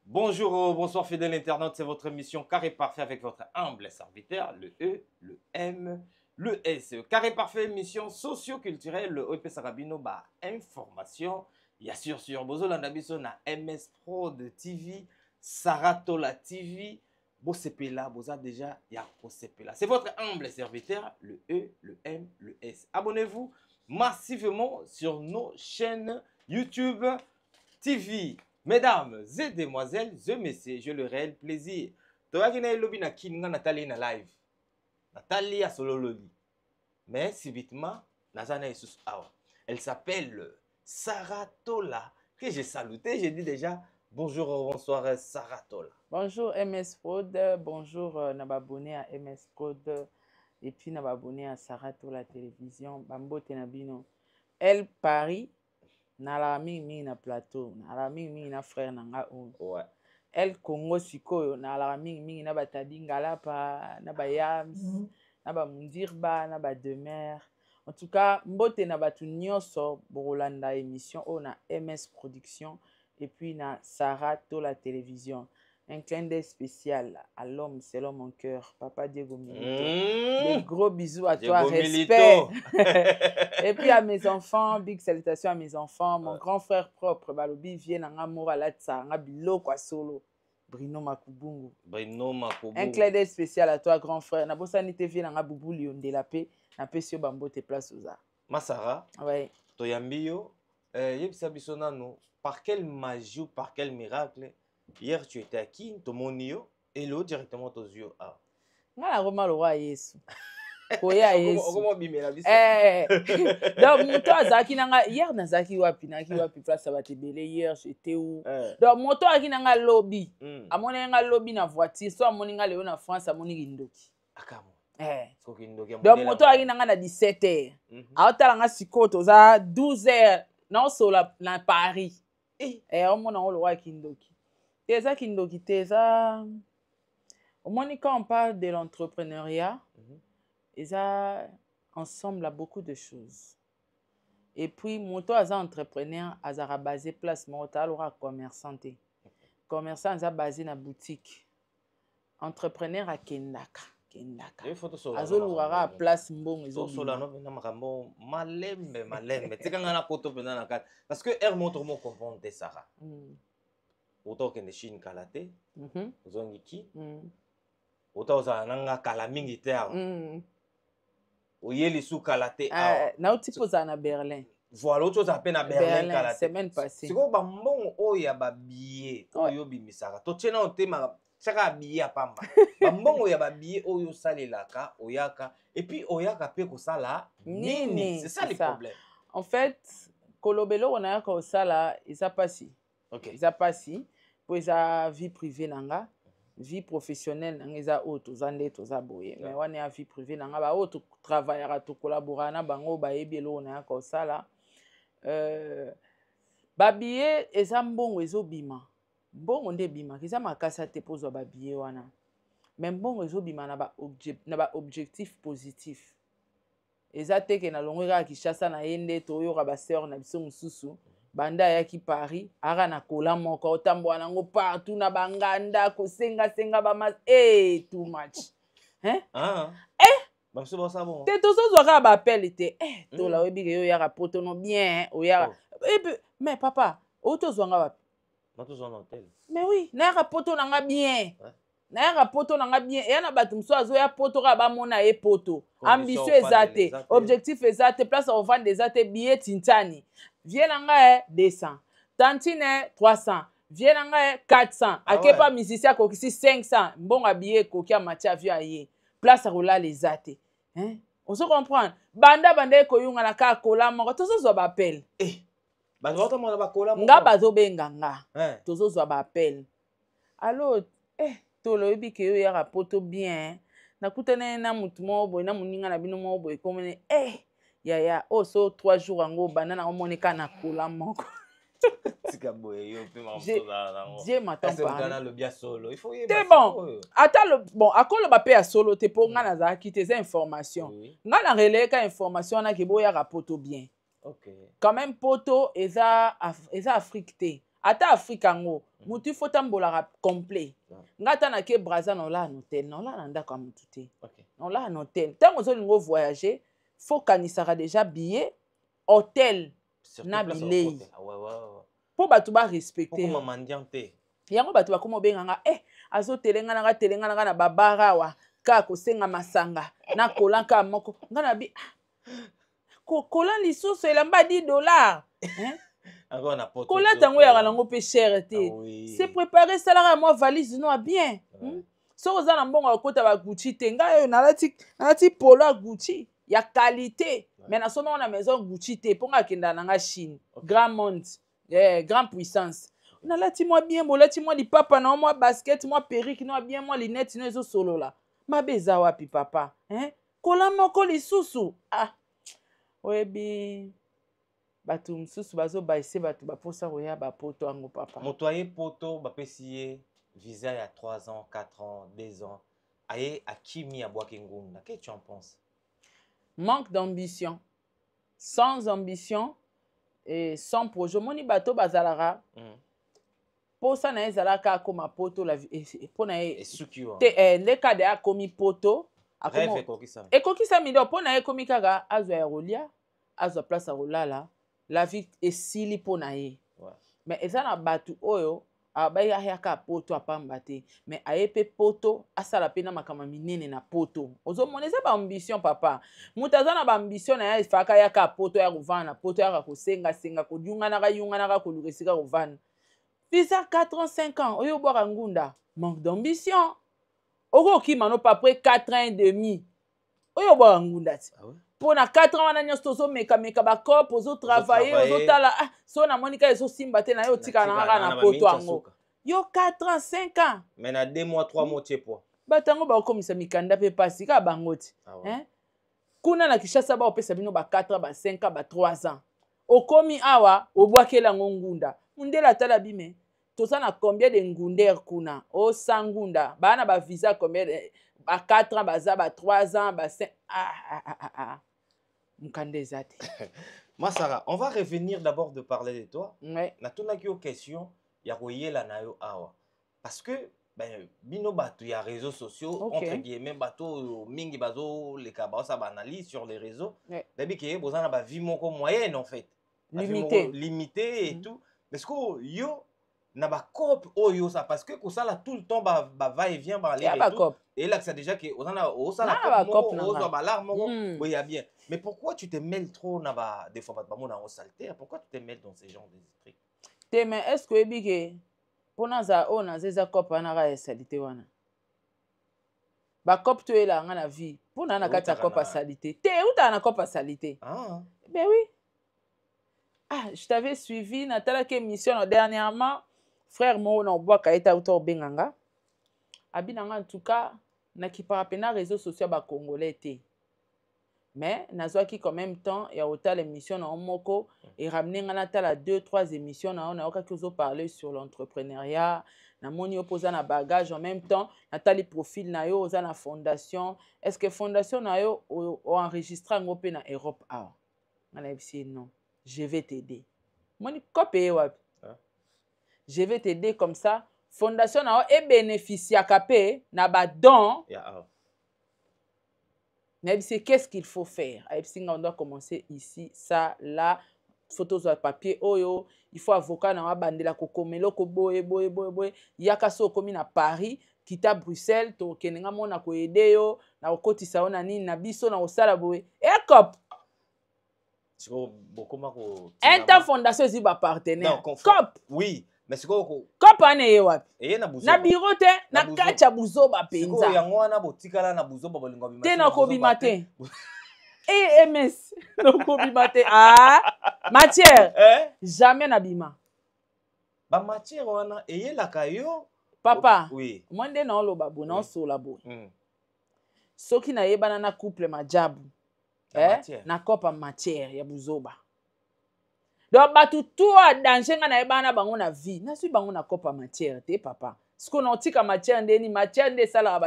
Bonjour, bonsoir fidèles internautes, c'est votre émission Carré Parfait avec votre humble serviteur, le E, le M, le S. Carré Parfait, émission socio-culturelle, le OEP Sarabino, information. Il y a sur Bozolanda Biso na MS Pro de TV, Saratola TV, Bosepela, Boza déjà, il y a Bosepela. C'est votre humble serviteur, le E, le M, le S. Abonnez-vous massivement sur nos chaînes YouTube TV. Mesdames et demoiselles et messieurs, j'ai le réel plaisir. Toyakina lobi na kinga Nathalie na live. Nathalie a solo loli. Mais subitement, Nazana Jesus Awa. Elle s'appelle Saratola. Que j'ai saluté, j'ai dit déjà bonjour, bonsoir Saratola. Bonjour MS Prod, bonjour Nababonné à MS Prod et puis Nababonné à Saratola Télévision. Bambo Tenabino. Elle Paris. Na mingi na plateau, na mingi na frère nanga o. Ouais. El Congo sikoyo na mingi na batadi ngalapa, na bayams, na ba mundirba, na ba demer. En tout cas, mbote na batu nyonso borolanda émission o na MS Production et puis na Saratola Télévision. Un clin d'œil spécial à l'homme selon mon cœur, Papa Diego Milito. Des gros bisous à toi, respect. Et puis à mes enfants, big salutations à mes enfants. Mon grand frère propre, Balobi, vient en amour à la tsa, en bilo quoi solo. Brino Makubungu. Brino Makubungu. Un clin d'œil spécial à toi, grand frère. Nabosa nite vient en aboubou lion de la paix. Na pesio bambo te place aux arts. Masara. Ouais. Toyambio. Yebisa bisonano. Par quelle magie ou par quel miracle? Hier, tu étais à qui? Tomonio et l'autre directement aux yeux. Ah. Ngala Roma le roi Yesu. Koya Yesu. Comment bimela biso? Donc moto azaki nanga hier nazaki wapi place ça va te belé hier j'étais où? Donc moto azaki nanga lobby. Amoni nga lobby na voiture, so amoni nga leo na France amoni kindoki. Akamo. So kindoki. Donc moto azaki nanga na 17h. Aotala nga sikoto za 12h na sola na Paris. Omona ngo le roi kindoki. Teza kindoki teza. Omoni quand on parle de l'entrepreneuriat, ils ont ensemble à beaucoup de choses. Et puis, mon entrepreneur, ils ont basé place, mon commerçant. Commerçant, ils ont basé dans la boutique. Entrepreneur à Kendaka. Ils ont place mbong. Parce que elle montre mon comprendre Sarah. Autant que les Chine kalaté, ils ont qui? Autant aux ananga kalamingi terre. Oyeli sou kalaté. Na utipo za na Berlin. Voilà autre chose à peine à Berlin kalaté. Semaine passée. C'est quoi bambon oya ba billet oyo bimisaka. To tena o tema saka billet à pamba. Bambon oya ba billet oyo salelaka oyaka et puis oyaka pe ko sala nini. C'est ça le problème. En fait, kolobelo on a ko sala isa pasi. OK. Isa pasi pour sa vie privée nanga. Vie professionnelle nanga auto zande to za boye mais wana ya vie privée nanga ba auto travailler to collaborer na bango ba yebelo na ko sala ba billet eza mbongo ezobima mbongo nde bima kiza makasa te pozo ba billet wana mais mbongo ezobima na ba objectif positif eza te ke na longweka Kinshasa na yende to yoka ba sœur na biso mususu banda ya ki Paris ara na kola moko otambola nango partout na banganda ko senga ba mas too much Ba so ça bon te to so zo ba appel te to la webi ke yo ya rapoto no bien o ya mais papa o to zo nga ba na to zo na hôtel mais oui na rapoto na nga bien na rapoto na nga bien et na batum so azo ya poto ka ba mona e poto ambition ezate objectif ezate place on vend des ate billets tintani viens nga 200 tantine 300 viens nga 400 akepa musicien ko kisi 500 mbonga billet ko kia matia avion aye place à rouler les ate on se comprend banda ko yunga na ka kola moko to so ba appel bazo mo ba kola moko nga bazo benga nga to so ba appel alors to lo yebi ke yo ya rapoto bien na kutana na mutu mo boy na muninga na bino mo boy komene ya so 3 jours ango banana omoneka na kola moko tika boy yo pe ma sola nango Dieu m'attend pas le bien solo il faut y c'est bon attends bon akolo ba pe ya solo te po nga na za ki te information nga na relais ka information na ke boya rapoto bien OK quand même poto eza Afrique te ata Afrika ngo mutu faut tambola complet ngata na ke Brazza non la hôtel non la nanda kwa mutu te non la hôtel tango zo lingo voyager faut kanisaka déjà billet hôtel na bilei po batu ba respecter yango batu ba komo benganga azo telenga na babara wa ka kosenga masanga na kolanka moko ngana bi kolan lisusu elamba $10 kola tango ya nango pe cher te c'est préparer salaire à moi valise no bien so oza na mbongo akota ba Gucci te nga nalati polo ya Gucci ya qualité mais na soma na maison Gucci te ponga kenda na Chine grand monde grand puissance nalati moi bien bolati moi lipapa na moi basket moi perruque no bien moi lunette no ezo solo la mabeza wapi papa kola moko lisusu oyebi batu msusu bazo baise batu baposa koya bapoto yango papa moto aye poto bapesi ye visa ya 3 ans 4 ans 2 ans aye akimi ya bwaki ngunda qu'est-ce que tu en penses? Manque d'ambition, sans ambition et sans projet moni bato bazalara posa na ezalaka koma poto la pona e te ndeka de akomi poto akomo ekokisa mido pona e komi kaka azwa ya rolia azwa place rolala la vie esili pona ye mais ezana batu oyo abaya yaka poto apamba te mais ayepe poto asala pena makama minene na poto ozomoneza ba ambition papa mutazana ba ambition na ya ifaka yaka poto ya kuvana poto ya kosenga senga kujunga na koluresika kuvana visa 4 ans 5 ans oyo boka ngunda manque d'ambition oko kimano pas près 4 ans et demi oyo boka ngunda ti pona 4 ans wana nyosto zo meka ba cop ozo travailler ozo tala so na monika ezo simba te na yo tika na poto ango yo 4 ans 5 ans mais na 2 mois 3 mois tiepo batango ba komisa mikanda pe pasi ka bangoti kuna na Kishasa ba opesa bino ba 4 ans ba 5 ans ba 3 ans okomi awa obwakela ngunda mundela tala bime toza na combien de ngunder kuna o sangunda bana ba visa combien de ba 4 ans baza ba 3 ans ba 5 Mkandezate. Masara, on va revenir d'abord de parler de toi. Ouais. Na tuna ki question ya koyela na yo awa. Parce que ben bino bato ya réseaux sociaux entre guillemets bato mingi bazo les ka ba sa analyse sur les réseaux. Dabi ke bozana ba vie moko moyenne en fait. Limité et tout. Mais ce que yo na ba cop oyo ça parce que ko ça là tout le temps ba va et vient ba aller et tout. Et là c'est déjà que ozana o ça la cop moko ba larme moko oui ya bien. Mais pourquoi tu te mêles trop na ba des fois ba mona on salter? Pourquoi tu te mêles dans ces genres d'esprit? Te mais est-ce que ebike pona za ona zeza cop na ga salite wana. Ba cop to ela nga na vie. Pona na kata cop salite. Te uta na cop salite. Ben oui. Je t'avais suivi na tala ke émission dernièrement. Frère mo na bois kaita auto benganga. Abinanga en tout cas na ki parapena réseaux sociaux ba congolais té. Mais nazwaki quand même temps ya autant l'émission na moko et ramener ngana tala 2-3 émissions na on a ka kozo parler sur l'entrepreneuriat na moni opposa na bagage en même temps na tali profil na yo oza na fondation est-ce que fondation na yo o enregistrer ngopé na Europe ngana bisi non je vais t'aider moni copé wapi je vais t'aider comme ça fondation na e bénéficier capé na ba don c'est qu'est-ce qu'il faut faire on doit commencer ici ça là photos sur papier oyo il faut avocat na bandela kokomelo ko boye yaka so komi na Paris kita Bruxelles to kenenga mona ko aider yo na okotisa ona nini na biso na osala boye cop Inter fondation zi ba partenaire cop oui mais c'est quoi cop ane wapi na bureau te na kacha buzoba penza yango wana botikala na buzoba bolingo bimate te na kobima te MS na kobima te matière jamais na bima ba matière wana eyelaka yo papa mwende na oloba bo na osola bo soki na yebana na couple majabu na kopa matière ya buzoba donc batu tout a danger nga na yebana bango na vie na sui bango na kopa matière te papa siko na otika matière ndeni matière nde sala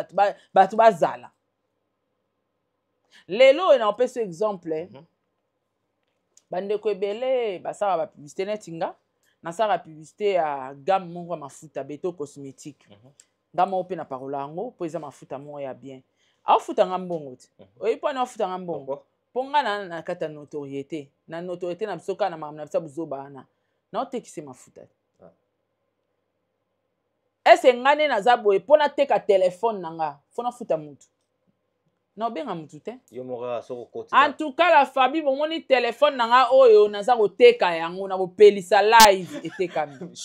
batu bazala lelo na opesa exemple bande ko ebele basala ba publicité netinga nasala publicité ya gamme moko mafuta beto cosmétique ngama ope na parola yango po eza mafuta moko ya bien afuta nga mbongo te oyi po na afuta nga mbongo po nga na kata notoriété na biso kana makambo na biso buzoba ana na otekise mafuta ese ngane naza boye po nateka telefone na nga fo nafuta mutu na obenga mutu te en tout cas la famille bomoni telefone na nga oyo naza koteka yango na kopelisa live etekami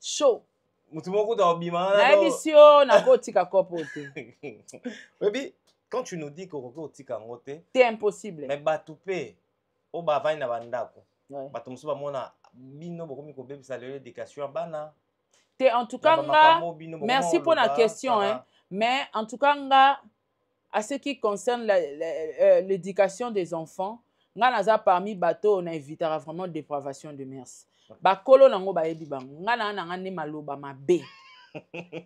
show mutu moko da obima nayebi si o nakotika kopo te oyebi quand tu nous dis que okotika yango te c'est impossible mais bato pe o bavandi na bandako bato mosusu bamona bino bokomi kobebisa lelo éducation ya bana te en tout cas nga merci pour la question hein mais en tout cas nga à ce qui concerne l'éducation des enfants nga naza parmi bato na évitera vraiment dépravation de mœurs bakolo nango bayebi bango nga na nga ne maloba mabe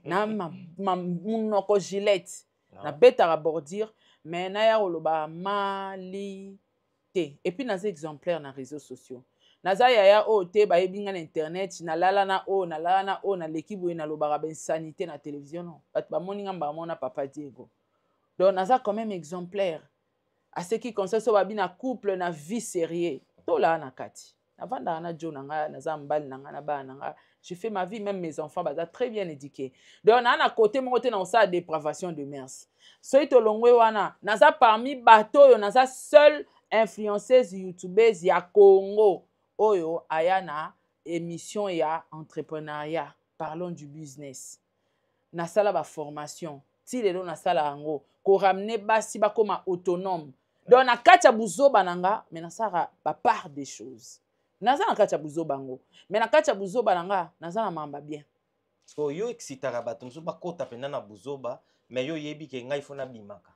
na munoko gilette na betara bordure mais na ya oloba mali te et puis naza exemplaire na réseaux sociaux naza yaya o te bayebi nga na internet na lala na o na l'équipe boye na lobaka ben sanité na télévision non bato bamoni nga bamona papa Diego donc naza quand même exemplaire à ce qui concerne so babi na couple na vie sérieux to la na kati navanda na jo nanga naza mbali nanga na ba nanga je fais ma vie même mes enfants baza très bien éduqués donc na côté moko te na osa dépravation de mœurs soki tolongwe wana naza parmi bato oyo naza seule influenceuse youtubeuse ya Congo oyo aya na émission ya entrepreneuriat parlons du business nasala ba formation ti lelo nasala yango ko ramener basi bakoma autonome donc na kati ya buzoba nanga mais nasala ba part des choses naza na kati ya buzoba ngo mais na kati ya buzoba nanga naza na mamba bien so yo excitara bato mosusu bakota pena na buzoba mais yo yebi ke ngai fona bimaka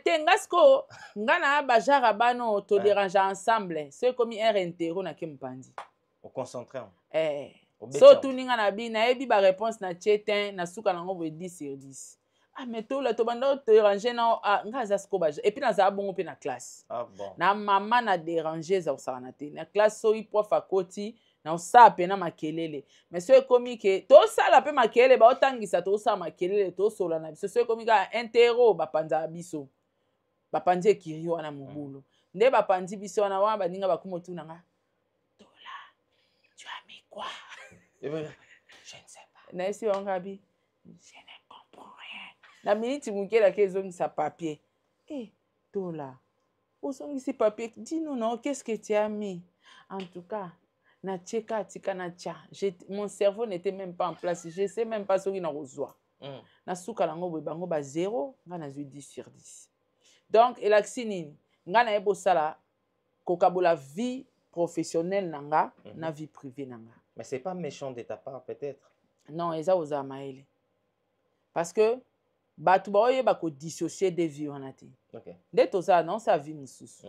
te ngasko nga na bajara bano to déranger ensemble c'est comme un intero na kempandi au concentré so tuninga na bi na yebi ba réponse na chetin na suka nango bo 10 sur 10 mais to la to bando déranger na nga za sko baja et puis na za bongo pe na classe na mama na déranger za usana te na classe so i prof akoti na osa pe na makelele mais so ekomi ke to sala pe makelele ba otangisa to sa makelele to sola na biso so ekomi ka intero bapanza biso bapanzi ekiri wana mobulu nde bapanzi biso wana wa baninga bakumotu nanga tola tu as mis quoi je ne sais pas na esi ongabi je ne comprends rien na minute mukela ke ezongisa papier tola ozongisi papier dis-nous non qu'est-ce que tu as mis en tout cas na tcheka tika na tcha mon cerveau n'était même pas en place je sais même pas soki na kozwa na suka nango boye bango ba 0 nga na 10 sur 10 donc elakisi nini nga na yebo sala kokabola vie professionnelle nanga na vie privée nanga mais c'est pas méchant de ta part peut-être non eza oza maele parce que bato baoyeba kodissocier des vies wana te nde tozala na osa vie mosusu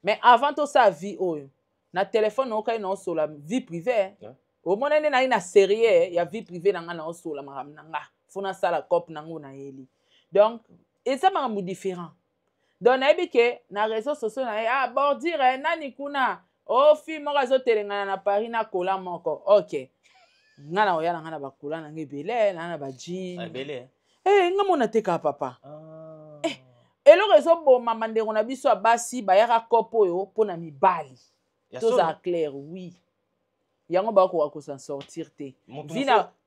mais avant tosa vie oyo na téléphone okai na osola vie privée omona nde nayi na sérieux ya vie privée nanga na osola makambo nanga fona sala cop nango na yeli donc eza makambo différent donc nayebi ke na réseaux sociaux na ye bordire nani kuna fi moko azotelengana na Paris na kola moko ok nga na oya nanga na bakola nanga ebele na bajean nga mona teka papa eloko ezoboma mandeko na biso ya basi bayaka kopo oyo mpo na mibali toza clair oui yango bakoka kosan sortir te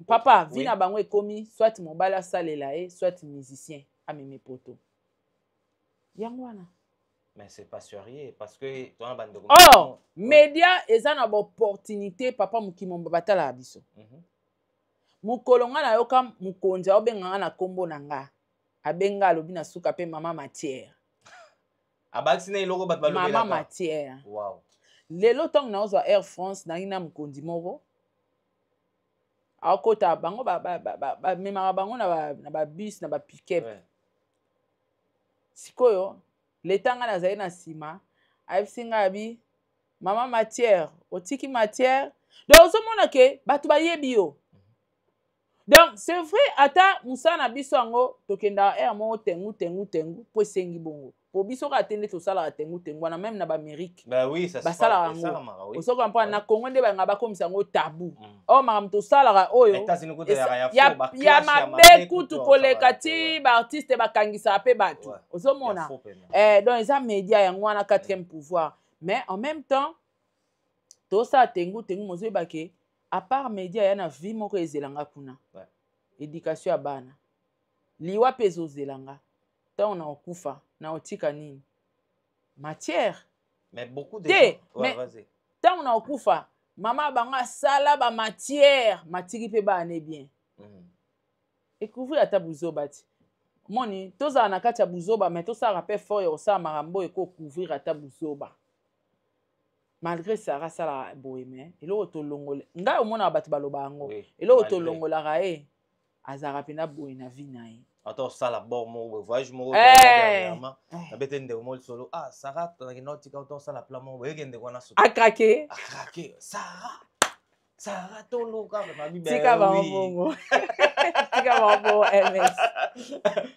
papa vi na bango ekomi soit mobali asalela ye soit musicien ameme poto yango wana mais c'est pas sérieux parce que média eza na opportunité papa mokimomba batala biso mokolo nga na yoka mokonzi aobenganga na kombo na nga abenga alobi na suka pe mama matière mama matière lelo ntango naozwa Air France nangi na mokonzi moko akota bango bamemaka bango na babus na bapick-up sikoyo letanga nazali na nsima ayebisi ngai abi mama matière otiki matière donc ozomona ke bato bayebi yo donc c'est vrai ata mosala na biso yango tokenda air moko tengu mpo esengi bongo po biso ka tende to sala tengu wana même na ba Amérique bah oui ça ba sala ngo oso comprendre na Congo nde ba ngaba komisa ngo tabou o makam to sala oyo ya mabe kutu koleka ti ba artiste ba kangisa pe batu oso mona donc eza média yango wana quatrième pouvoir mais en même temps to sa tengu mozo bake à part média ya na vie moko ezelanga kuna éducation ya bana liwa pezo zelanga tant on a okufa na otika nini matière mais beaucoup de gens ouais, vas-y tant on a okufa mama banga sala ba matière matiki pe ba ne bien découvrir ata buzoba ti moni toza na kati ya buzoba mais to sa rappel fort yo sa marambo eko couvrir ata buzoba malgré ça rasala boye mais elo to longola nga omona batu baloba ngo elo to longola rae azara pena boye na vie na ye attends ça la bord mo voyage mo dernièrement na betende mo solo ah Sarah na kinoti ka to ça la plan mo yegende kona so a craquer Sarah to loka na bi tika ba mbongo tika ba mbongo MS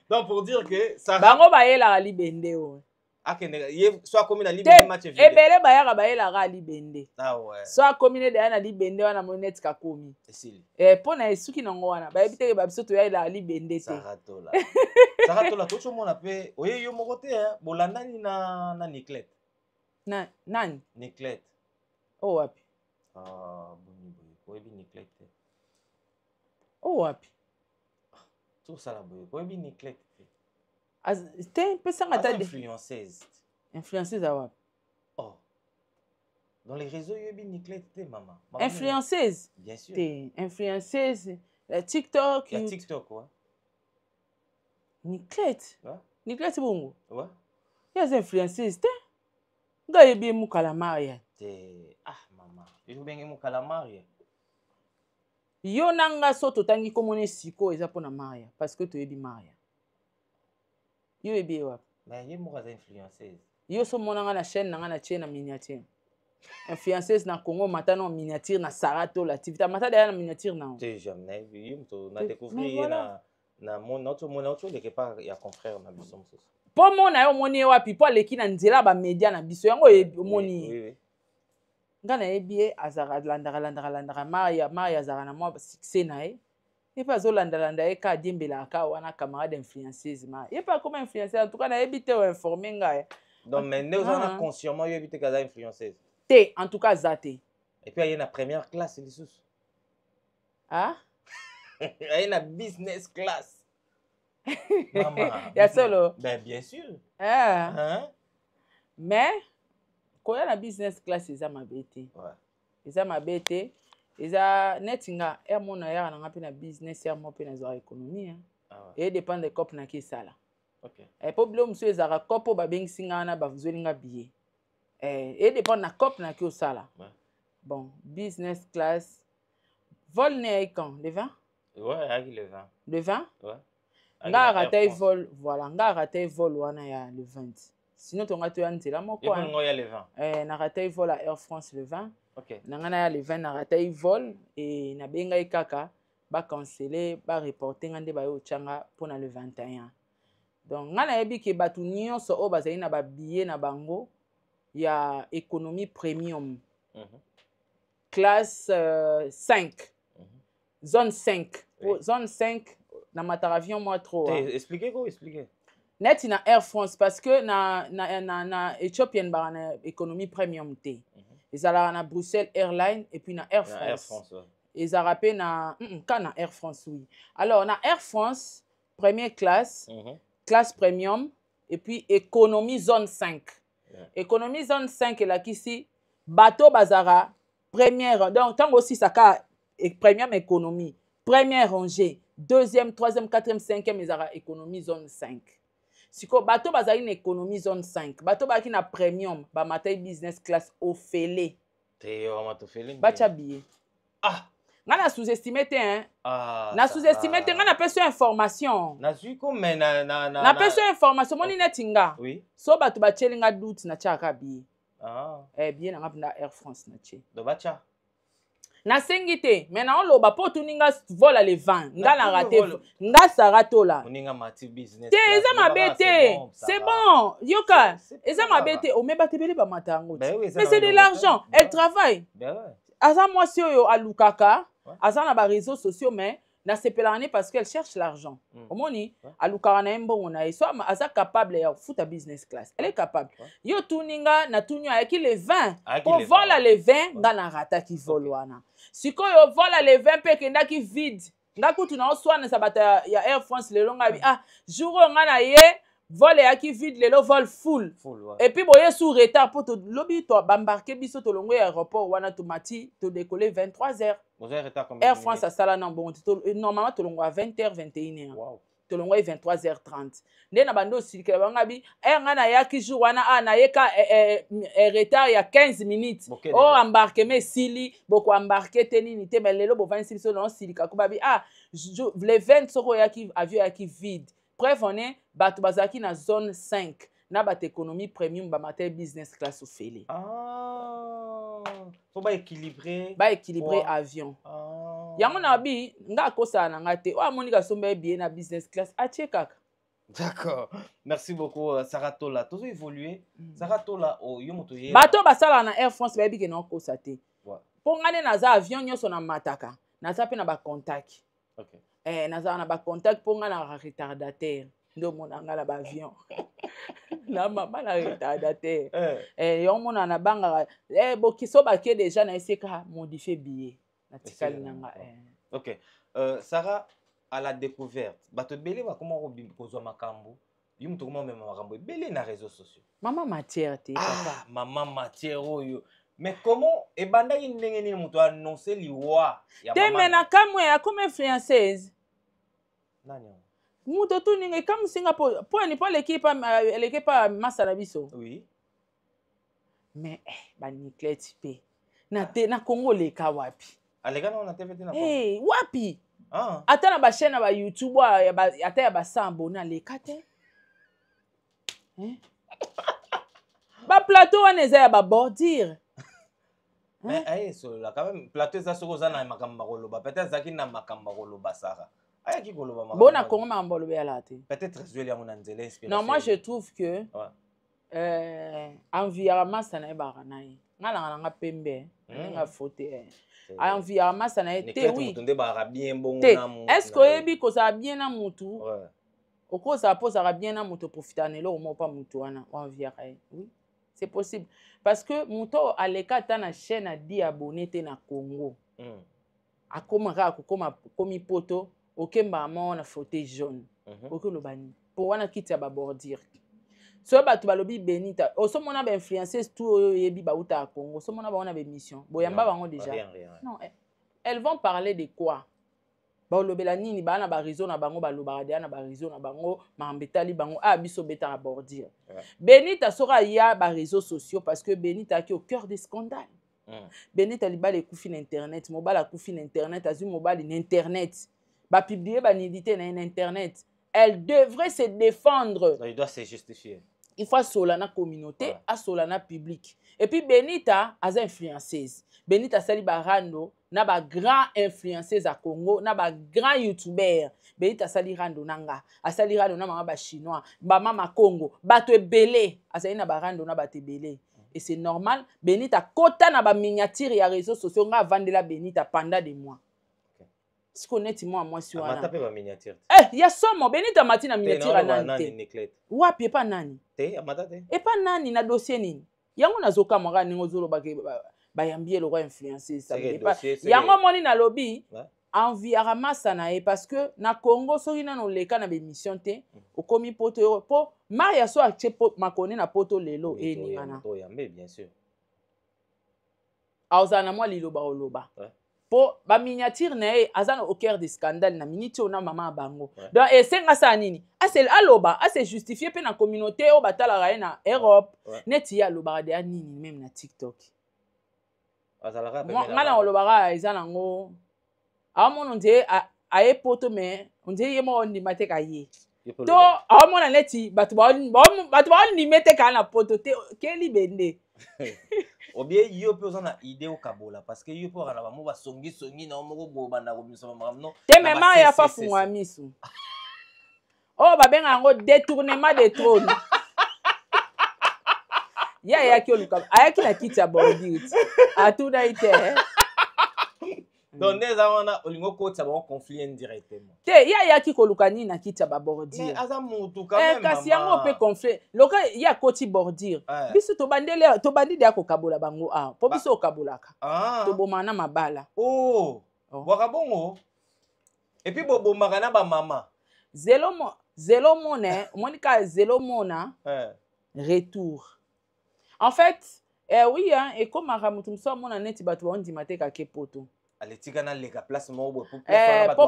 donc pour dire que ça bango ba yela libende o akende ye soit comme na libende match vide ebele bayaka bayela ga libende ah ouais soit comme ne na libende wana monet ka komi esili pona esuki nango wana bayebiteke babiso to yela libende te Saratola to chomona pe oye yo moko te bolandani na Niclette nani Niclette oh wapi boni oyebi Niclette oh wapi to sala boye oyebi Niclette te pesanga ta influenceuse à wapi oh dans les réseaux yoyebi Niclette te maman influenceuse bien sûr te influenceuse TikTok ya TikTok ouais Niclette Niclette bongo ouais ya influenceuse te nga yebi mu Calamari te maman yo benge mu Calamari yo nanga so totangi komone siko eza pona Maria parce que toyebi Maria yo yebi wapi mais ye mo za influenceuse yo so monanga na chaîne nanga na chaîne na miniature influenceuse na Congo matano miniature na Sarato la tivita mata derrière na miniature na te jamais vu to na découvrir na mon autre quelque part ya confrère na biso mosusu po mona yo moni wapi po leki na nzela ba media na biso yango moni ngana yebi azara landaka Maria azara na mwa succès na ye et pas landa ye ka diembela ka wana camarade influenceuse ma et pas comme influenceur en tout cas na yebi te informer nga donc mais nous on consciemment yebi te kaza influenceuse te en tout cas zate et puis il y a une première classe lissus il y a une business class maman ya solo ben bien sûr mais koya na business class eza mabe te eza mabe te eza netinga mona ya na ngapi na business ya mo pe na zo économie et dépend de cop na ki sala et problème monsieur ezara cop ba bengisi nga na ba vuzelinga billet et dépend na cop na ki sala bon business class vol ne quand le 20 le 20 le 20 nga raté vol voilà nga raté vol wana ya le 20 sinon tonga to ya nzela moko le 20 na raté vol à Air France le 20 nanga ya le 20 na raté vol et na benga kaka ba canceller ba reporter ngande ba yo changa pona le 21 donc nga na yebi ke batu nyonso o bazali na ba billet na bango ya économie premium classe 5 zone 5 zone 5 na mataravion moi trop expliquez net na Air France parce que na Ethiopian ba na économie premium te ezala na Bruxelles Airlines et puis na Air France ezala pe na na Air France oui alors na Air France première classe classe premium et puis économie zone 5 économie zone 5 et la kisi bateau bazara première donc tant aussi ça ka premium économie première rangée deuxième troisième quatrième cinquième ezara économie zone 5 siko bateau bazali na économie zone 5 bateau baki na premium ba matai business class ofele te yo matofele bacha billet nga na sous-estimé te na sous-estimé te nga na peso information na zui comme na peso information moni netinga oui so bato bacheli nga doute na chaka billet billet na nga pina Air France na che do bacha na sengite mais na oloba po tuninga vola le vent nga na raté nga saratola oninga mati business te eza mabete c'est bon yoka eza mabete o meba tebele ba matango mais c'est de l'argent elle travaille asa mwasi oyo alukaka asa na ba réseaux sociaux mais na sepelane parce qu'elle cherche l'argent. Omoni alukara na mbongo na ye so asa capable ya futa business class. Elle est capable. Yo tuninga na tunyo ayaki le 20. Pour vola le 20 nga na rata ki volwana. Sikoyo vola le 20 pe kenda ki vide. Nga kutu na oswana sabata ya Air France le longa bi jour nga na ye vol yaki vide lelo vol full. Et puis boye sous retard pour to lobi to bambarquer biso to longo aéroport wana to mati to décoller 23h. Air France a sala nan bon normalement to longo à 20h 21h. Wow. To longo 23h30. Nde na bando silikela banga bi nga na yaki jour wana na yeka retard ya 15 minutes. Oh embarquer mais sili boko embarquer tenini te mais lelo bo 26 so non silika ko babi le 20 soko yaki avion yaki vide. Bref, on est Batubazaki na zone 5. Na bat économie premium ba matin business class au félé. Faut ba équilibrer. Ba équilibrer avion. Yango na bi nga kosa na ngate. O monika sombe bien na business class. Atie kaka. D'accord. Merci beaucoup Saratola. Toujours évolué. Saratola o yomoto ye. Bato basala na Air France ba bi ke na kosa te. Po ngane na za avion nyoso na mataka. Na za pe na ba contact. OK. Naza na ba contact pour nga na retardataire ndo mona nga la ba avion na mama na retardataire yo mona na banga bo kiso ba ke déjà na eseka modifier billet na tikali nanga OK Sarah à la découverte bato belé ba comment kozwa makambo yumuto comment même makambo belé na réseaux sociaux maman matière te papa maman matière oyo. Mais comment ebanda indenge ni muto annoncer liwa ya mama? Temena kamwe ya comme influenceuse. Nani? Muto tu ninge comme Singapour. Pour ni pas l'équipe masala biso. Oui. Mais ba Niclet pe. Na te na Congo le ka wapi? Alega na TV te na Congo. Wapi? Ata na ba chaîne ba YouTube ata ya ba sambo na le kate. Ba plateau wana eza ya ba bordir. Mais là quand même plateau ça soko za na makamba koloba peut-être zaki na makamba koloba Sarah ayaki koloba makamba bona kongo makamba koloba ya late peut-être Zueli yango na nzela inspiration. Non, moi je trouve que environnement ça na ba na ye ngala nga pembe nga faute environnement ça na été oui mutunde ba bien bongo na mu est-ce que ebi ko ça bien na mutu oko ça pose ça bien na mutu profiter lo mo pa mutu wana environnement oui. C'est possible. Parce que Mouto a l'écart na chaîne a 10 abonnés na Congo. A comme poto, aucun maman a faute jaune. Aucun le bani. Pour wana quitter ba bordir. So ba tu balobi Benita. O so mona ba influenceuse tout yebi ba uta Congo. So mona ba on a be mission. Boyamba bango déjà. Non, elles vont parler de quoi? Ba lobela nini ba na ba raison na bango ba lobara na ba raison na bango mambetali bango biso beta à bordir. Benita sera ya ba réseaux sociaux parce que Benita qui au cœur des scandales. Benita li ba le kufin internet, mobile kufin internet, azu mobile in internet. Ba publier ba nidité na internet. Elle devrait se défendre. Il doit se justifier. Il faut solana communauté, a solana public. Et puis Benita as influenceuse. Benita sali barando na ba grand influenceuse à Congo, na ba grand youtuber. Benita sali rando nanga, asali rando na mama ba chinois, ba mama Congo, bato ebele, asali na barando na bato ebele. Et c'est normal, Benita kota na ba miniature ya réseaux sociaux nga vandela Benita pendant des mois. Si connaît moi si wana. Mata pe ba miniature. Ya somo Benita matina miniature nani te. Wapi pa nani? Te amata te. E pa nani na dossier nini? Yango nazoka manga ningo zolo ba yambie le roi influencer ça. Yango moni na lobby environnement ça na parce que na Congo soki na no leka na émission te o komi poto po Maria so a chepo makoni na poto lelo e ningana. To yambe bien sûr. Auzana moi liloba oloba. Po ba miniature na azana au cœur des scandales na miniti ona mama bango. Donc et senga sa nini? C'est aloba, c'est justifié pe na communauté o batala ra na Europe. Neti ya loba de nini même na TikTok. Azala moi ngana oloba ezana ngo amono nje aye poto me nje yemo on di mate ka ye. To amona neti batu ba ni mete ka na poto te keli bende. Ou bien yo pe ozana idée au kabola parce que yo pe ora na ba mo ba songi na moko bo banda ko bisa ba no. Te mema ya fa fungwa misu. Oh babenga yango détournement de trône. Ya ki oluka. Ayaki na kiti ya bordure. Atuna ite. Donc neza wana olingo ko tsa ba conflit indirectement. Te ya ki koluka ni na kiti ya ba bordure. Mais aza mutu quand même kasi yango pe conflit. Loka ya koti bordure. Biso to bandi de ko kabola bango po biso okabolaka. To bomana mabala. Oh. Wakabongo. Et puis bobo magana ba mama. Zélo mona, Monica zélo mona. Retour. En fait, oui hein, et comme Ramutum so mona neti batu on di mate ka kepoto. Aletika na lega place mo bo pour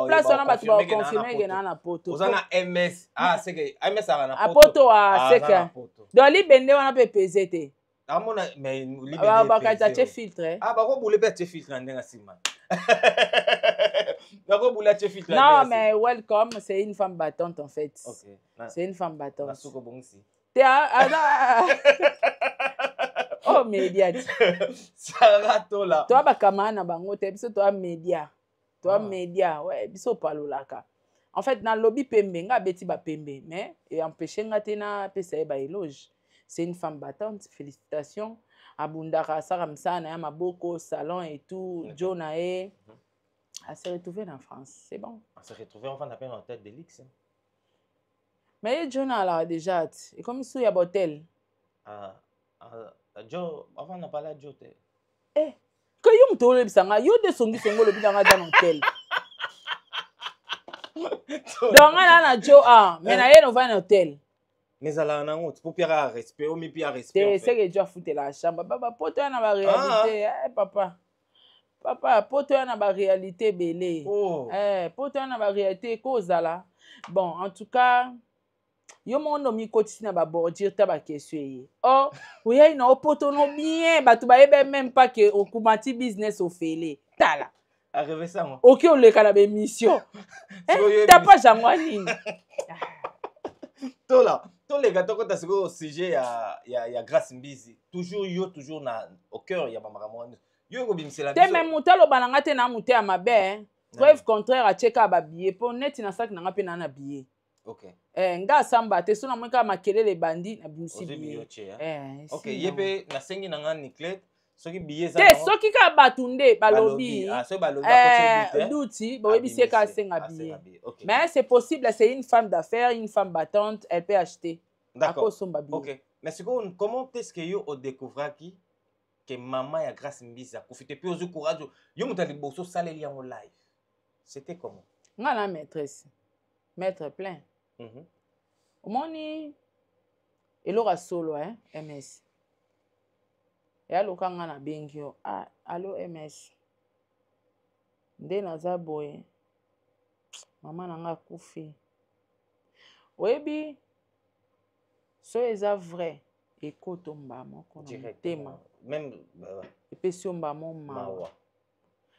place on batu ba confirmer que na poto. Ozana MS. Ah c'est que MS a na poto. Poto a c'est que. Donc li bende wana pe PZT. Ah mona mais li bende. Ah ba ka ta filtre. Ah ba ko boule pe te filtre ndenga sima. Non, mais welcome, c'est une femme battante en fait. Okay. C'est une femme battante. Oh, média. Toi, bakamana bango te, biso toi média. Toi média, ouais, biso palolaka. En fait, dans le lobby pembe, nga beti ba pembe, mais et empêcher nga tena pesa ba éloge. C'est une femme battante, félicitations. Abundaka saramsana ya maboko salon et tout, Jonae. Elle s'est retrouvée en France, c'est bon. Elle s'est retrouvée enfin dans la tête de l'X. Mais Jonah là déjà, et comme il y a hôtel. Joe, avant on n'a pas la Joe. Eh, que you me told me ça, you de songi songo le bidang dans hôtel. Donc on a Joe mais na yé on va en hôtel. Mais à la honte pour pierre respect, au mi pierre respect. C'est que Joe foutait la chambre, papa, pour toi na la réalité, papa. Papa, pour toi, on a la réalité belé. Pour toi, on a la réalité kozala. Bon, en tout cas, yo mon nomi quotidien na ba bordir ta ba question. Oh, oui, il na poto no bien, ba tu ba ebe même pas que au kumati business au félé. Tala. Arrivé ça moi. OK, on le kala be mission. T'as pas jamwani. Tola, tous les gars quand tu au sujet ya Grace Mbizi, toujours na au cœur ya mama ramone. Te même mutalo bananga te na muté à mabe. Preuve contraire a cheka ba billet pour net na sak na pe na billet. OK. Nga samba te sona mweka makelele bandi na binsi billet. OK, yebe na sengi na nga niclette soki billet za. Te soki ka batunde balobi. Ah, so balobi a côté douti, bo yebi se ka senga billet. Mais c'est possible, c'est une femme d'affaires, une femme battante, elle peut acheter. D'accord. OK. Mais comment est-ce que yo o découvrir qui que maman ya Grace Mbizi a profité puis au courage yo mutali boso saleli en live. C'était comment? Nga la maîtresse. Maître plein. Omoni elora solo hein MS. Et allo kanga na bengio. Ah, allo MS. Nde naza boye. Maman nanga kufi. Oyebi so eza vrai ekoto mbamo kono tema. Même epesi mbamo mawa.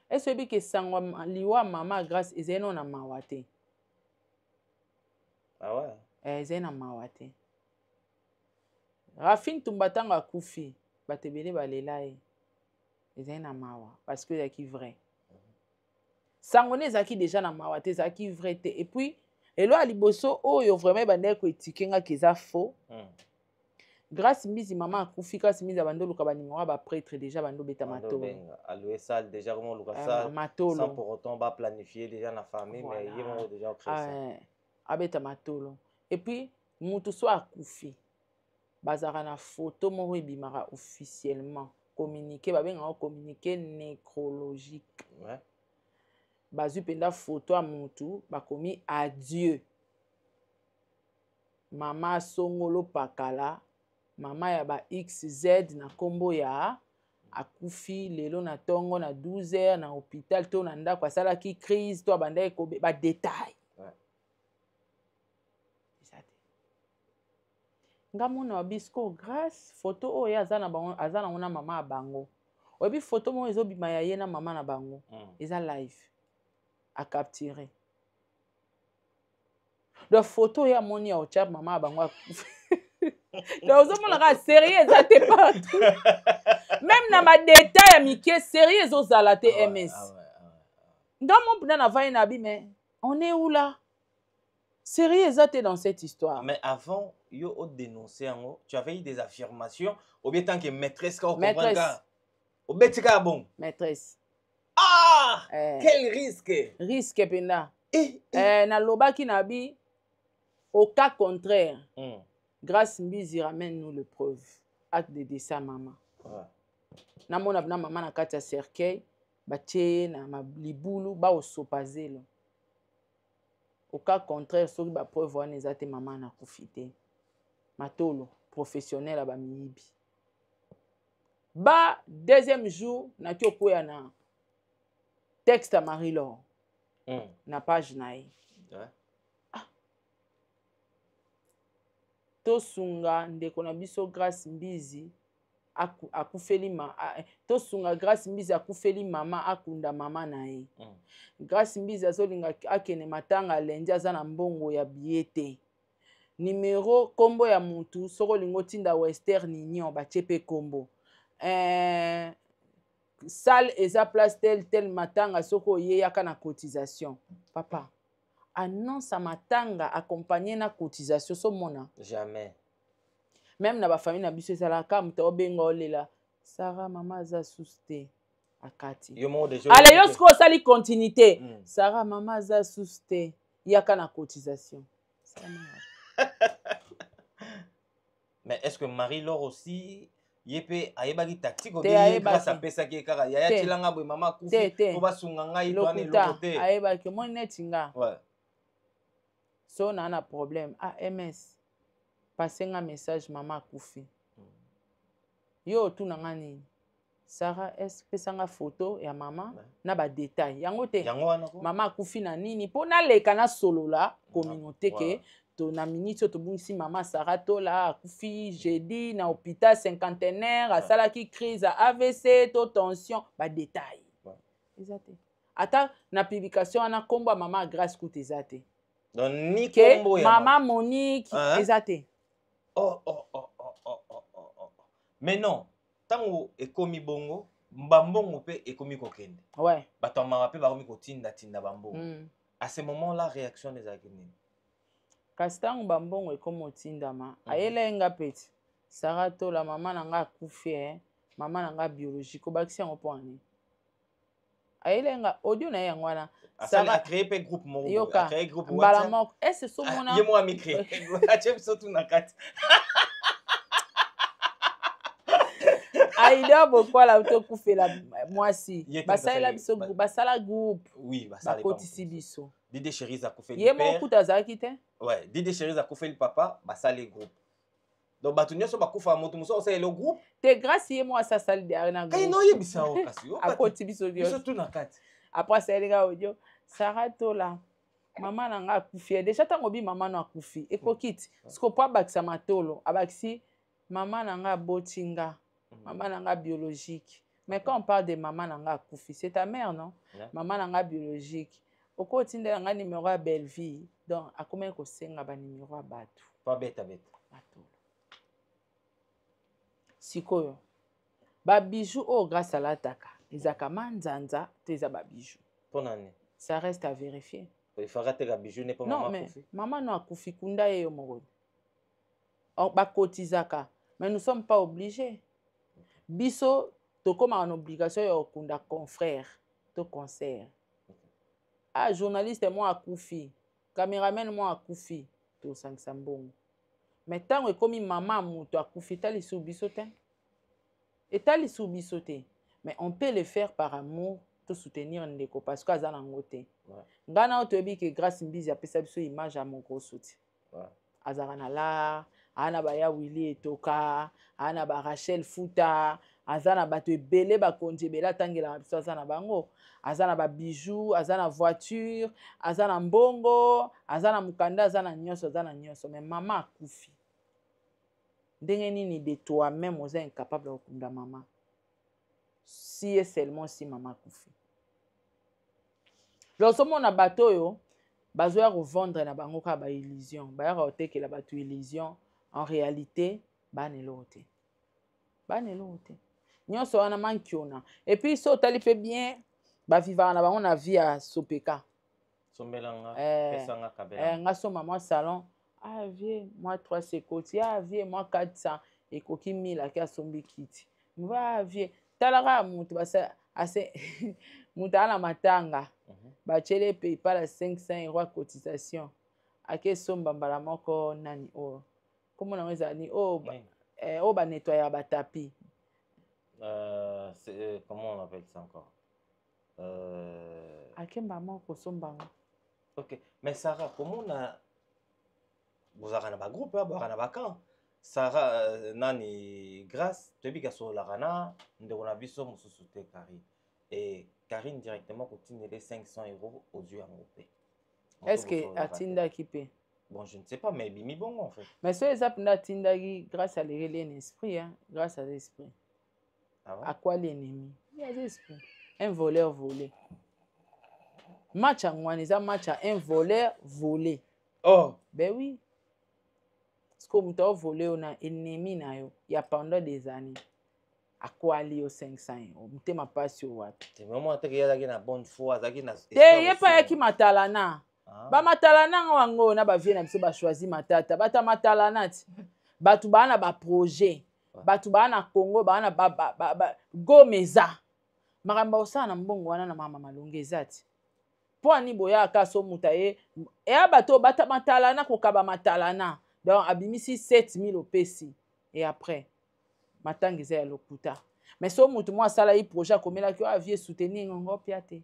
Est-ce que que sangwa liwa mama Grace ezeno na mawa te? Ah ouais. Ezena mawa te. Rafine tumbatanga kufi batebele balela e. Ezena mawa parce que zaki vrai. Sangone zaki déjà na mawa te zaki vrai te et puis elo aliboso oyo vraiment bandeko ko etikenga keza faux. Grace Mbizi maman akufi kasi Mbizi bando luka baninga ba prêtre déjà bando beta matolo. Alloué salle déjà comment luka ça sans pour autant ba planifier déjà na famille mais ils vont déjà créer ça. Abeta matolo. Et puis mutu so akufi. Bazara na photo mo ebimara officiellement communiquer babenga communiquer nécrologique. Ouais. Bazu penda photo a mutu bakomi adieu. Mama songolo pakala. Mama ya ba XZ na kombo ya akufi lelo na tongo na 12h na hôpital to na ndako asala ki crise to banda ko ba détail. Ngamona bisco Grace photo oyo azana bango azana ngona mama bango. Obi photo mo ezo bima ya ye na mama na bango. Eza live a capturer. La photo ya moni ya ochap mama bango akufi. Donc, on a sérieux, ça t'est partout. même na ma détail ya mike sérieux ezozala te ms nga mo mpuna na vai na bi mais on est où là sérieux eza te dans cette histoire. Mais avant yo o dénoncer yango tu avais eu des affirmations ou bien tant que maîtresse ka o comprendre ka o betika bon maîtresse quel risque penda na lobaki na bi au cas contraire grâce Mbizi ramène nous le preuve acte de décès maman na mona na maman na kati ya cercueil batie na libulu ba osopazelo au cas contraire soki ba preuve wana eza te maman na kufite matolo professionnel aba miyibi ba deuxième jour na ti okoya na texte à Marie-Laure na page na ye tosunga ndeko na biso Grâce Mbizi akufeli tosunga Grâce Mbizi akufeli mama akunda mama na ye Grâce Mbizi azolinga akene matanga lendi aza na mbongo ya biete numéro kombo ya mutu soko lingo tinda Western Union batie pe kombo salle eza place tel matanga soko ye yaka na cotisation papa annonce à matanga accompagné na cotisation so mona jamais même na ba famille na biso ezalaka muto obenga olela Sarah mama aza suste akati allez yo sko sali continuité Sarah mama aza suste yaka na cotisation mais est-ce que Marie-Laure aussi yepe ayebaki tactique obi grâce à pesa ki kaka ya tilanga boy mama kufi to basunga ngai to ane lokote ayebaki mo netinga ouais so na problème ms passer un message maman kufi yo tu na ngani Sarah est pesa nga photo ya mama na ba détail yango te mama kufi na nini po na leka na solo la communauté ke to na minute to bungisi mama Sarah to la kufi jeudi na hôpital cinquantenaire asala ki crise AVC to tension ba détail ezate ata na publication na kombo mama Grâce Koute ezate donc ni kombo ya mama Monique ezate mais non tango ekomi bongo mbambongo pe ekomi kokende ouais bato mama pe bakomi kotinda tinda bambongo à ce moment là réaction des agnes kasi ntango bambongo ekomi otindama ayela nga peti Sarah to la mama na nga akufi mama na nga biologique obakisi yango mpo ani ayela nga audio na ye yango wana a créé pe groupe moko a créé groupe mbala moko ese so mona ye mo ami créé atie biso tu na kati aida bokwala tokufela mwasi basalela biso basala groupe oui basala bakotisi biso Didi Chérie akufeli ye mo kuta azalaki te ouais Didi Chérie akufeli papa basala groupe donc bato nyonso bakufa moto mosusu osala le groupe te grâce ye mo asasali derrière na groupe kayino yebisa o kasi yo akoti biso biso tu na kati après asalinga audio Sarah tola mama na nga akufi déjà tango bi mama no akufi ekokiti siko po abakisa matolo abakisi mama na nga abotinga maman nanga biologique mais quand on parle de maman nanga akufi c'est ta mère non maman nanga biologique oko tindela nga numéro ya belle vie donc akomaki kosenga ba numéro ya bato pas beta bato sikoyo ba bijoux o grâce alataka ezaka manzanza to eza ba bijoux ponane ça reste à vérifier il faudra te ga bijoux ne pas non, maman akufi non mais maman no akufi kunda ye yo moko ba kotizaka mais nous sommes pas obligés biso tokoma en obligation ya okunda confrère to concert journaliste mo akufi cameraman mo akufi to sangisa mbongo mais ntango ekomi mama moto akufi etalisu biso te etalisu biso te mais on peut le faire par amour to soutenir ndeko parce que aza nango te ngai na toyebi ke Grâce Mbizi apesa biso image ya moko suti azalaka na lar ana baya Willy Etoka ana ba Rachel Futa aza na bato ebele bakonzi ebele atangelaka biso aza na bango aza na ba bijoux aza na voiture aza na mbongo aza na mukanda aza na nyonso mais mama akufi ndenge nini de toi-même oza incapable ya kokunda mama si et seulement si mama akufi losomona bato oyo bazoya kovendre na bango kaka baillusion bayaka kotekela bato illusion en réalité baneloko te nyonso wana mankiona et puis so otali mpe bien bavivaka na bango na vie ya sopeka sombelanga pesanga kabela nga somba mwa salon vie mwa 350 vie mwa 400 ekoki 1000 ake asombi kiti mva vie talaka mutu ase mutu ana matanga bachele paypal 500 € cotisation ake somba mbala moko nani oyo kombo nango ezali oyo banettoya batapi comment on appelle ça encore ake mbala moko kosombango. Ok, mais Sarah, comment on a... Vous avez un groupe, vous avez un camp. Sarah, nani, grâce, tu as vu que sur la rana, nous avons vu ça, nous soutenons Karine. Et Karine directement continue les 500 € aux yeux en groupe. Est-ce que Atinda qui paie? Bon, je ne sais pas, mais Bimi bon en fait. Mais ce qui est Atinda grâce à l'esprit, hein, grâce à l'esprit. Ah ouais? À quoi l'ennemi? Il y a l'esprit. Un voleur volé. Match à moi, match à un voleur volé. Oh! Ben oui. Parce que tu as volé, on a ennemi, il y a pendant des années. À quoi aller aux 500 €? Tu m'as pas sur what? C'est vraiment que tu as une bonne foi. Tu n'as pas qui matalana. Ba matalana wango na ba vie na biso ba choisi matata. Bata matalana ti. Batu ba na ba projet. Batu ba na Congo ba na ba gomeza. Maramba osana mbongo wana na mama malongeza ti. Po ani boya kaso mutaye e abato bata matalana ko kaba matalana donc abimisi 7000 opesi et après matangeza ya lokuta mais so mutu mo asala yi projet komela ki avie soutenir ngo piate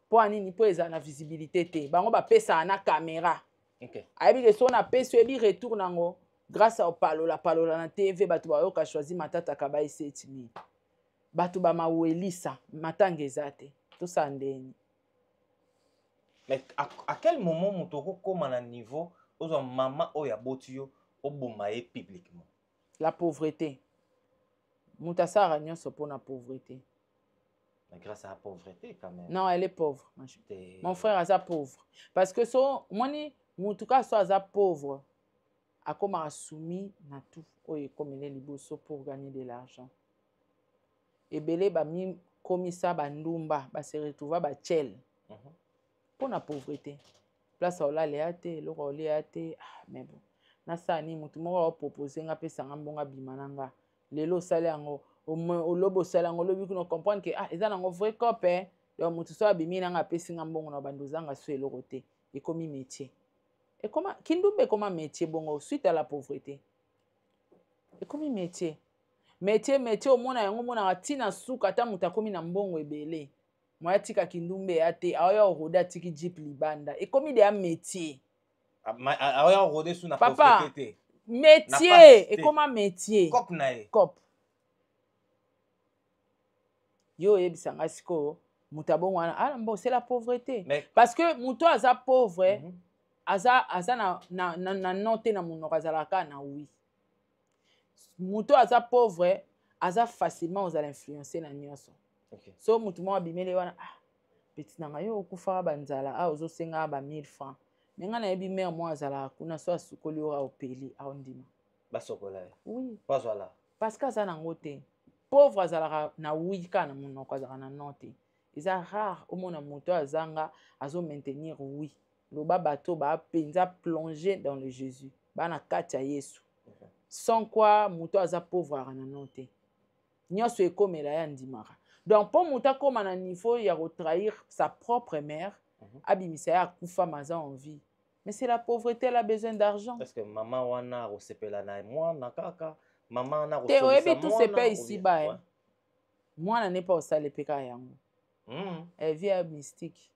po ani ni po eza na visibilité te bango ba pesa na caméra OK ayebi ke so na pesa ebi retour nango grâce au palola na TV batu ba yo ka choisi matata ka ba 7000 batu ba mawelisa matangeza te to sandeni. Mais à quel moment vous avez comme à niveau où maman ou ya botio au bomaye publiquement? La pauvreté. Moutasara nyonso pour la pauvreté. Mais grâce à la pauvreté quand même. Non, elle est pauvre. Mon frère est pauvre. Parce que so moni mutuka so aza pauvre. A comme a soumis na tout oye comme les liboso pour gagner de l'argent. Et belé ba mi komisa ba ndumba ba se retrouva ba tchel. Pour la pauvreté. Place au léate, le rôle léate, mais bon. Nasa ni mutu moko a proposé nga pesa nga mbonga bimananga. Lelo sale yango, o lobo sale yango lobi kuno comprendre que eza nango vrai copain. Donc mutu so abimi nga pesa nga mbongo na bandozanga so eloko te. Et comme métier. Et comment kindumbe comment métier bongo suite à la pauvreté. Et comme métier. Métier au mona yango mona tina suka ta muta komi na mbongo ebele. Moi tika kindumbe ya te aoya roda tiki jeep libanda et comme il y a métier aoya roder sous na pauvreté métier et comment métier cop nae cop yo ebisanga siko mutabongo wana mbo c'est la pauvreté parce que muto aza pauvre aza na note na munoko azalaka na oui muto aza pauvre aza facilement aux influencer na nyonso. Okay. So mutu mo abimele wana petit nanga yo okufa banzala ozo senga ba 1000 francs menga na yebi mère mo azala kuna so asukoli o opeli ondima basokola oui pas voilà parce que ça nango te pauvre azala na wika na munoko azala na note eza rare au mona muto azanga azo maintenir oui loba bato ba penza plonger dans le Jésus bana katia Yesu sans quoi muto aza pauvre na note nyonso ekomela ya ndimaka. Donc, pour mouta comme à un niveau, il y a retrahir sa propre mère, abimisa ya kufa maza en vie. Mais c'est la pauvreté, elle a besoin d'argent. Parce que maman wana rosepela na moi na kaka, maman na rosolisa moi. Te tout se paye ici bas. Moi na n'est pas au sale peka yango. Elle vit à mystique.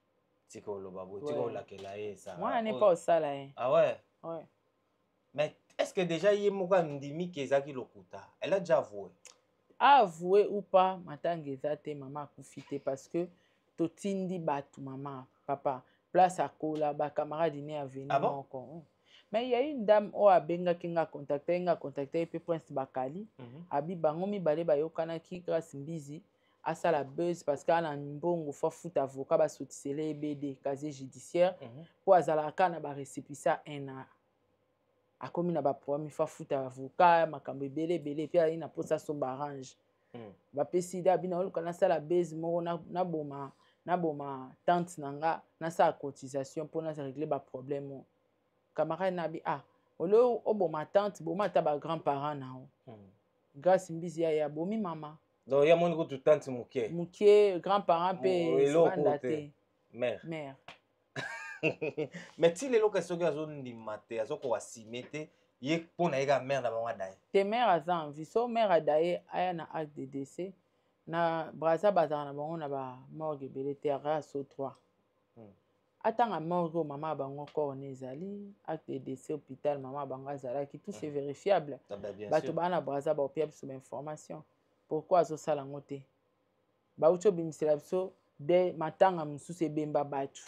Tiko lo babo, tiko la kelae ça. Moi na n'est pas au sale. Ah ouais. Ouais. Mais est-ce que déjà yemoka ndimi kezaki lokuta? Elle a déjà avoué. Avoué ou pas, matangeza te maman akufite parce que totindi batu maman papa place à kola ba camarade né à venir encore. Mais il y a une dame au abenga kinga contacter pe prince bakali abi bango mi balé ba yokana ki grâce mbizi asa la buzz parce qu'à na mbongo fa foot avocat ba sotisele EBD casier judiciaire pour azala kana ba récépissé un an. A komi na ba problème fa foot avocat makambo belé puis ina posa somba arrange bapesi ide abina oluka nasala base moko naboma tante na nga nasala cotisation mpo naza réglé baproblème o camarade na bi olo oboma tante boma ata bagrand parent na o grâce mbizi ya bomi mama donc ya moni kutu tante mukie grand parent mpe sivanda te mère mais ti lelo kasi soki azondima te azokoka sime te ye mpo na ye ka mare na bango adaye te mare aza envie so mare adaye aya na acte de décès na braza bazala na bango na bamorgue ebele te aka so 3 atanga morgue oyo mama ya bango corps na ezali acte de décès hôpital mama ya bango azalaki tout c'est vérifiable bato baa na braza baopia biso bainformation pourquoi azosala yango te bauti obimisela biso de matanga mosusu ebemba bato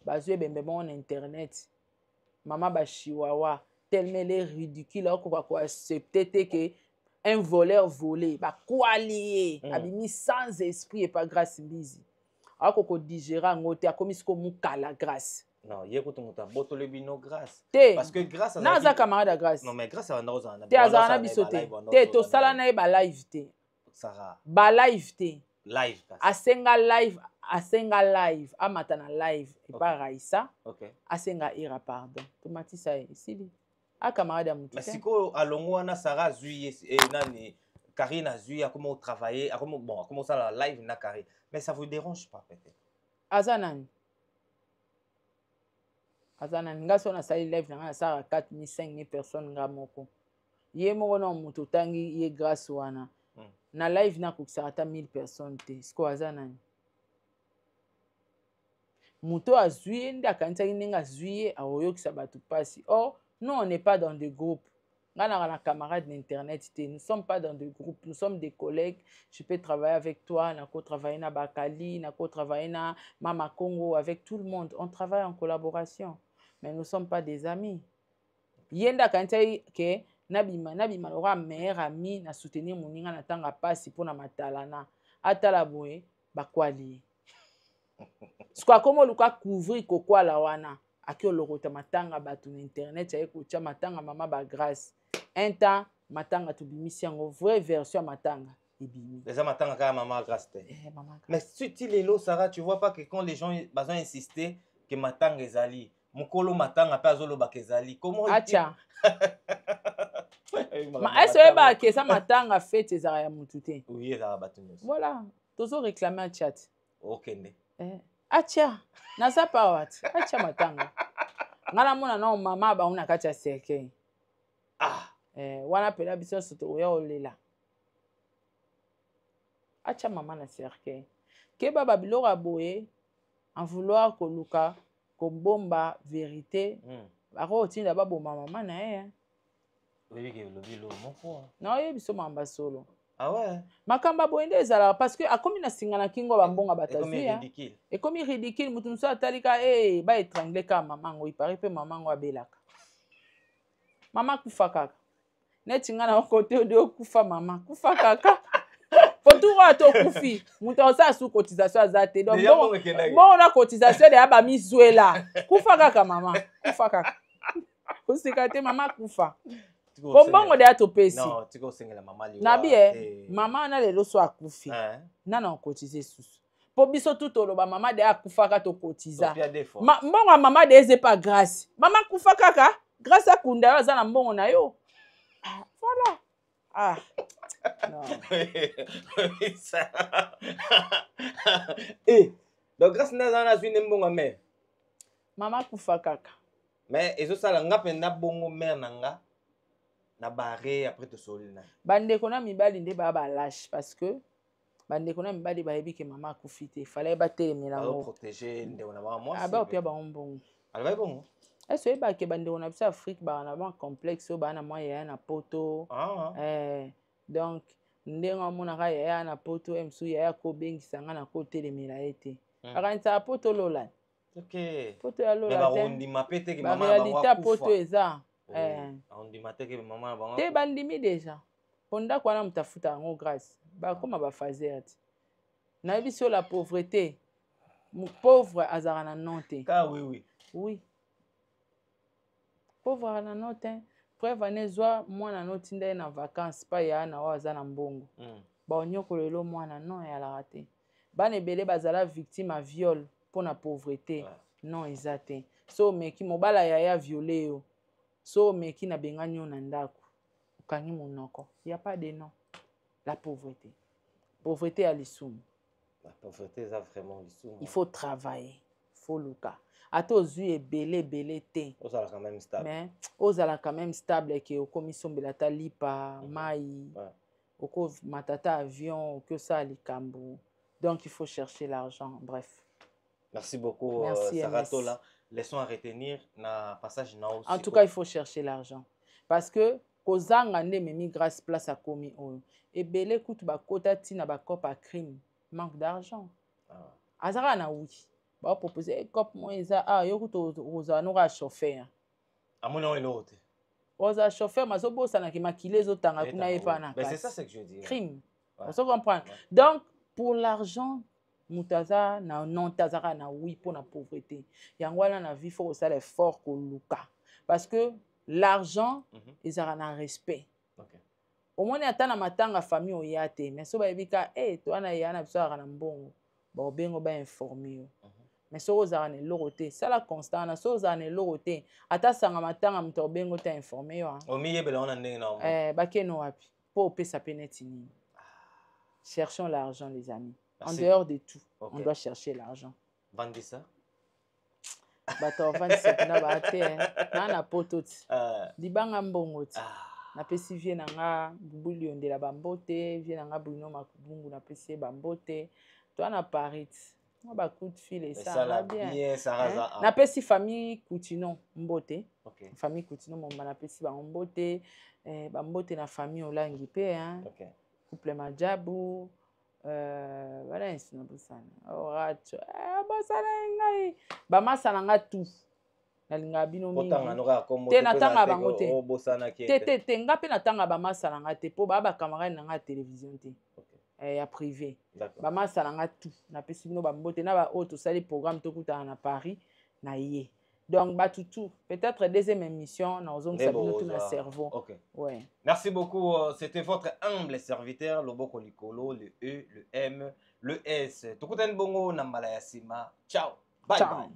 bazwi ebembe bango na internet mama bashiwawa tellement ele ridicule akokoka koaccepte te ke un voleur volé bakwali ye abimi sans esprit epa grâce mbizi akoko digérer yango te akomi siko mukala grâce non ye kutu moto abotole bino grâce te parce que grâce na aza camarade ya grâce non mais grâce abanda kozala na te azala na biso te tosala na ye balive te balive te live asenga live amata na live epa raisa asenga ira pardon tomatisa ye esili acamarade ya motu mais sikoyo alongo wana sara azwi ye nani Karine azwi akoma travailler akoma osala live na Karine mais ça vous dérange pas peut-être aza nani nga so nasali live na nga nasalaka 4000 5000 personnes nga moko ye moko na moto otangi ye grâce wana na live nakokisaka ata 1000 personnes te siko aza nani moto azwi ye nde akanisaki ndenge azwi ye akoyokisa bato mpasi or nous on n'est pas dans des groupes nga na camarade d'internet te nous sommes pas dans des groupes nous sommes des collègues je peux travailler avec toi nako travailler na bakali nako travailler na mama Congo avec tout le monde on travaille en collaboration mais nous sommes pas des amis ye nde akanisaki ke nabima lokola meilleur ami na soutenir moninga na ntango apasi mpo na matalana atala boye bakwali ye siko akoma oluka couvrir kokwala wana aki olokota matanga bato na internet aye kotia matanga mama bagrâce un temps matanga tobimisi yango vraie version ya matanga ebimi eza matanga kaka mama grâce te mais ti lelo Sarah tu vois pas que quand les gens bazo insister que matanga ezali mokolo matanga mpe azolobaka ezali comment atia ese oyebaka ke eza matanga fete ezala ya motu te oui ezala bato nyonso voilà tozo réclame atia te okende atia naza pa wati atia matanga nga namona nao mama bango na kati ya cercueil wana pela biso nyonso tokoya olela atia mama na cercueil keba babiloko ya boye en vouloir koluka kobomba vérité bakotinda baboma mama na ye naoyebi so mamba solo makambo boye nde ezalaka parce que akomi na singa na kingo bambonga batazwi ekomi ridicule motu mosusu atalika baetrangle kaka mamango ipari mpe mamango abelaka mama kufa kaka neti nga na kote ode okufa mama kufa kaka poturo ate okufi moto osala su cotisation aza te donc bongo na cotisation deya bamizwela kufa kaka mama kufa kaka kosika te mama kufa po mbongo deya topesi nabi mama wana lelo so akufi nana okotize susu po biso tu toloba mama deya akufaka tokotiza mbongo ya mama deya eze pa grâce mama kufa kaka grâce akunda yo aza na mbongo na yo voilà donc grâce nde aza nazwi nde mbongo ya mare mama kufa kaka mais ezosala nga mpe na bongo mare na nga na bare après tosoli na bandeko na mibali nde baya balâche parce que bandeko na mibali bayebi ke mama akufi te fallait batelemela ngo baopia bango mbongo albai bongo ese oyebake bandeko na biso afrique baa na ban complexe oyo baa na mwa yaya na poto donc ndenge omonaka yaya na poto mosusu yaya kobengisa nga na kotelemela ye te akanisaka poto lolani poto ya lolabarealité ya poto eza te bandimi deja po ndako wana moto afuta yango grâce bakoma bafaser te nayebi so la pauvreté pauvre azalaka na non te oui pauvre azalaka na non te preuve ane ezwa mwana no tinda ye na vacance pa ya na oyo aza na mbongo baonyokolelo mwana non eyalaka te bana ebele bazala victime ya viol mpo na pauvreté non eza te so omeki mobala yaya viole yo so omeki na bengani yo na ndako okangi monoko y a pas de non la pauvreté ya lisumu la pauvreté eza vraiment lisumu il faut travailler faut luka ata ozwi ebele te ozalaka même stable mais ozalaka même stable ke okomi sombela ata lipa mai oko matata avion okosala likambo donc il faut chercher l'argent bref. Merci beaucoup Sarah Tola. Leçon à retenir na passage na aussi. En tout cas il faut chercher l'argent parce que kozanga nde memi grâce place à komi oyo ebele kutu bakota tina bakope à crime manque d'argent azaka na oui ba proposer cop mo eza yo kutu ozala noka chauffeur amona oyo eloko te oza chauffeur mazobosana ki makile ezotanga kuna ye pa na mais c'est ça ce que je dis crime on se comprend donc pour l'argent mutaza na non tazaka na oui pour la pauvreté yango wana na vie faut osala effort koluka parce que l'argent ezaka na respect omoni ata na matanga famille oya te mais so bayebika to wana ya na biso aka na mbongo baobengo bainforme yo mais so ozala na eloko te sala constant na so ozala na eloko te ata sanga matanga moto obengo te informe yo omiyebela wana ndenge na bakeno wapi mpo opesa pe neti nini. Cherchons l'argent les amis. En dehors de tout on doit chercher l'argent. Vandisa bato vandisa kuna baate na na pototi libanga mbongo ti napesi vie na nga bubuli yondela bambote vie na nga Bruno Makubungu napesi bambote to na Paris na ba coup de fil et ça va bien napesi famille Coutinho mbote famille Coutinho momba napesi ba mbote bambote na famille Olangi pe couple Majabu voilà insina bosana oracho bosana ngai bamasana nga tu nalinga bino mingi te natanga bango te nga pe natanga bamasana nga te po ba camarade na nga télévision te ya privé bamasana nga tu napesi bino bambote na ba oyo tosali programme tokutana na Paris na ye donc Batutu, peut-être deuxième émission, nous allons tout le cerveau. Ouais. Merci beaucoup. C'était votre humble serviteur, le Boko Likolo, le E, le M, le S. Tout le monde, Ciao. Bye bye.